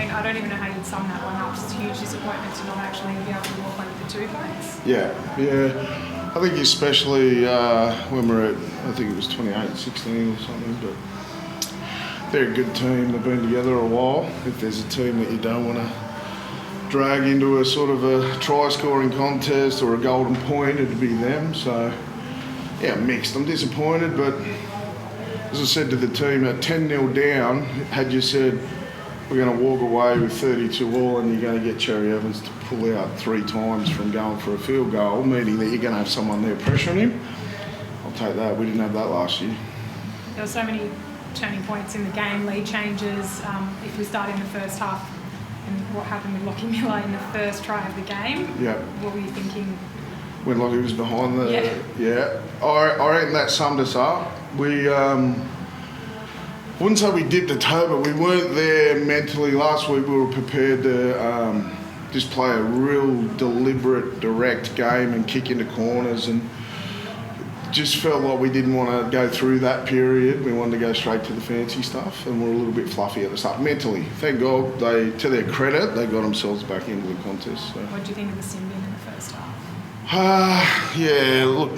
mean, I don't even know how you'd sum that one up. It's a huge disappointment to not actually be able to walk away with the 2 points. Yeah. I think especially when we're at, I think it was 28-16 or something, but they're a good team. They've been together a while. If there's a team that you don't want to drag into a sort of a try-scoring contest or a golden point, it'd be them. So, yeah, mixed. I'm disappointed, but as I said to the team, at 10-0 down, had you said we're going to walk away with 32-all and you're going to get Cherry Evans to pull out 3 times from going for a field goal, meaning that you're going to have someone there pressuring him, I'll take that. We didn't have that last year. There were so many turning points in the game, lead changes. If we start in the first half, and what happened with Lockie Miller in the first try of the game, what were you thinking? When Lockie was behind the... Yeah. I reckon that summed us up. We... I wouldn't say we dipped the toe, but we weren't there mentally. Last week we were prepared to just play a real deliberate, direct game and kick into corners, and just felt like we didn't want to go through that period. We wanted to go straight to the fancy stuff, and we're a little bit fluffy at the start. Mentally, thank God, to their credit, they got themselves back into the contest. So. What do you think of the sin bin in the first half? Yeah, look,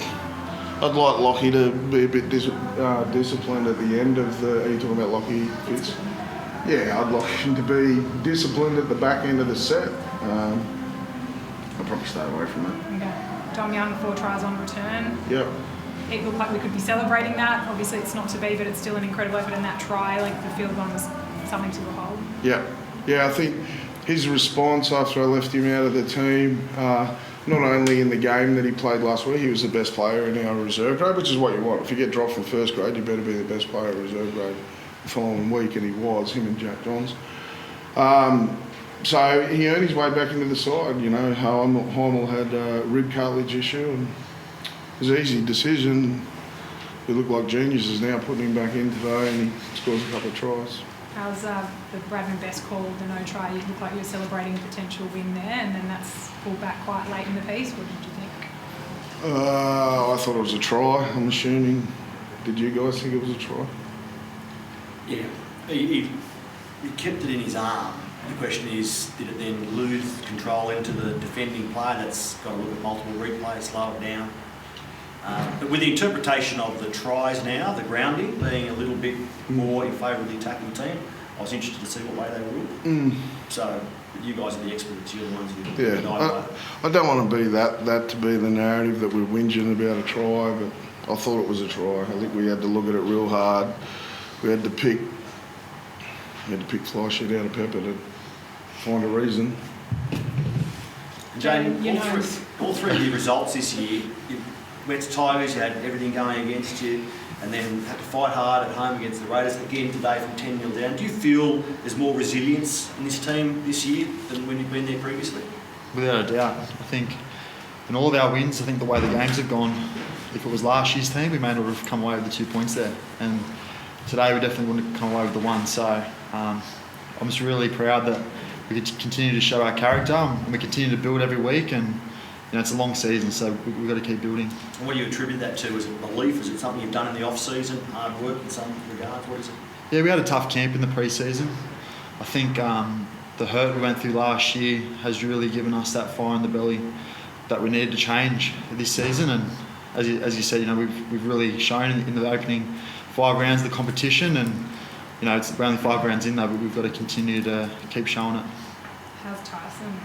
I'd like Lockie to be a bit disciplined at the end of the... Are you talking about Lockie Fitz? Yeah, I'd like him to be disciplined at the back end of the set. I'll probably stay away from it. Okay. Dom Young, 4 tries on return. Yep. It looked like we could be celebrating that. Obviously, it's not to be, but it's still an incredible effort. And that try, like the field goal, was something to behold. Yeah, I think his response after I left him out of the team, not only in the game that he played last week, he was the best player in our reserve grade, which is what you want. If you get dropped from first grade, you better be the best player in reserve grade the following week, and he was, him and Jack Johns. So he earned his way back into the side. You know, Heimel had a rib cartilage issue, and it was an easy decision. We look like geniuses now putting him back in today, and he scores a couple of tries. How's the Bradman Best call, the no try? You look like you were celebrating a potential win there, and then that's pulled back quite late in the piece. What did you think? I thought it was a try, I'm assuming. Did you guys think it was a try? Yeah. He kept it in his arm. The question is, did it then lose control into the defending player that's got to look at multiple replays, slow it down? But with the interpretation of the tries now, the grounding being a little bit more in favour of the attacking team, I was interested to see what way they ruled. So you guys are the experts, you're the ones who I don't want to be that to be the narrative that we're whinging about a try, but I thought it was a try. I think we had to look at it real hard. We had to pick fly shit out of Pepper to find a reason. Jane, all three of your results this year, you went to Tigers, you had everything going against you, and then had to fight hard at home against the Raiders again today from 10-0 down. Do you feel there's more resilience in this team this year than when you've been there previously? Without a doubt. I think in all of our wins, I think the way the games have gone, if it was last year's team, we may not have come away with the 2 points there. And today we definitely wouldn't have come away with the 1. So I'm just really proud that we could continue to show our character and we continue to build every week, and you know, it's a long season, so we've got to keep building. And what do you attribute that to? Is it belief? Is it something you've done in the off-season, hard work in some regards? What is it? Yeah, we had a tough camp in the pre-season. I think the hurt we went through last year has really given us that fire in the belly that we needed to change this season. And as you said, you know, we've really shown in the opening 5 rounds of the competition, and you know, we're only 5 rounds in though, but we've got to continue to keep showing it. How's Tyson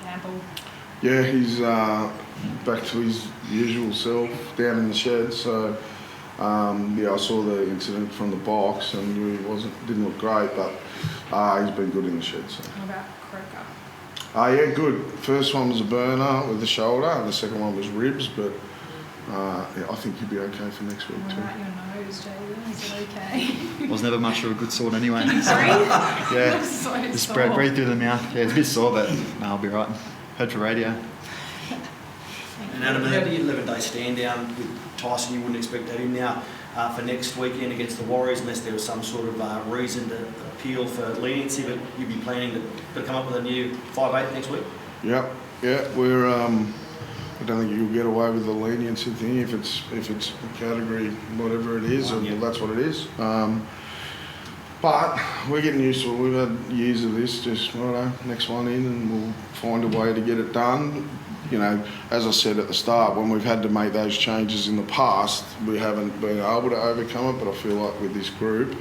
Gamble? Yeah, he's back to his usual self down in the shed. So I saw the incident from the box and knew he didn't look great, but he's been good in the shed. So. What about Croker? Yeah, good. First one was a burner with the shoulder, and the second one was ribs, but I think he'll be okay for next week too. What about your nose, Jalen? Is it okay? I was never much of a good sword anyway. Sorry? Yeah, so just breathe through the mouth. Yeah, it's a bit sore, but no, I'll be right. Heard for radio. And Adam, how do you 11-day stand down with Tyson? You wouldn't expect that in now for next weekend against the Warriors, unless there was some sort of reason to appeal for leniency, but you'd be planning to come up with a new 5'8" next week? Yep. Yeah, we're. I don't think you'll get away with the leniency thing if it's a category whatever it is, and that's what it is. But we're getting used to it. We've had years of this. Just next one in, and we'll find a way to get it done. You know, as I said at the start, when we've had to make those changes in the past, we haven't been able to overcome it. But I feel like with this group,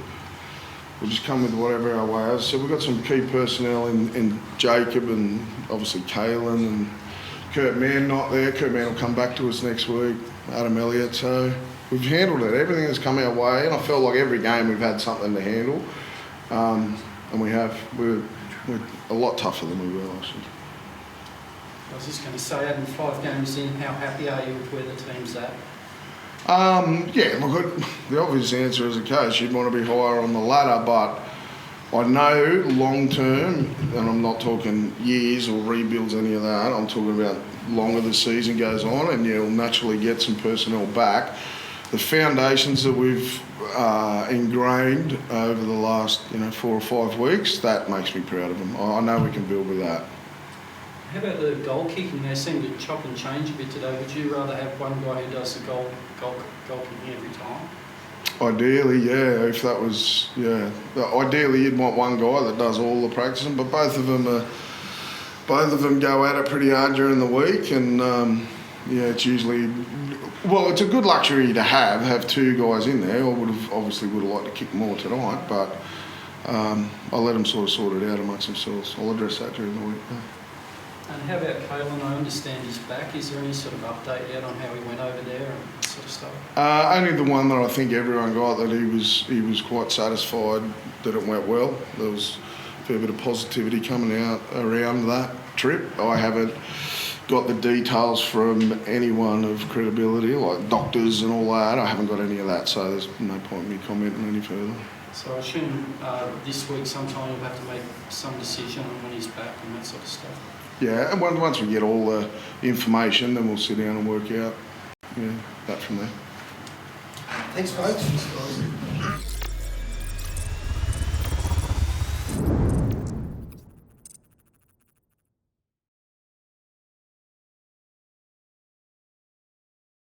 we'll just come with whatever our way is. So we've got some key personnel in Jacob and obviously Kalen and Kurt Mann not there. Kurt Mann will come back to us next week. Adam Elliott. So we've handled it. Everything has come our way, and I felt like every game we've had something to handle, and we have. We're a lot tougher than we were last year. I was just going to say, Adam, 5 games in, how happy are you with where the team's at? Yeah, look, the obvious answer as a coach, you'd want to be higher on the ladder, but I know long term, and I'm not talking years or rebuilds, any of that, I'm talking about longer the season goes on and you'll naturally get some personnel back. The foundations that we've ingrained over the last 4 or 5 weeks, that makes me proud of them. I know we can build with that. How about the goal kicking? They seem to chop and change a bit today. Would you rather have one guy who does the goal kicking every time? Ideally, yeah. If that was, yeah. Ideally, you'd want one guy that does all the practicing, but both of them go at it pretty hard during the week, and it's usually, well, it's a good luxury to have 2 guys in there. I would have liked to kick more tonight, but I'll let them sort it out amongst themselves. I'll address that during the week. Yeah. And how about Kalen? I understand he's back. Is there any sort of update yet on how he went over there and that sort of stuff? Only the one that I think everyone got, that he was quite satisfied that it went well. There was a fair bit of positivity coming out around that trip. I haven't got the details from anyone of credibility, like doctors and all that. I haven't got any of that, so there's no point in me commenting any further. So I assume this week sometime you'll have to make some decision on when he's back and that sort of stuff. Yeah, and once we get all the information, then we'll sit down and work out that from there. Thanks, folks.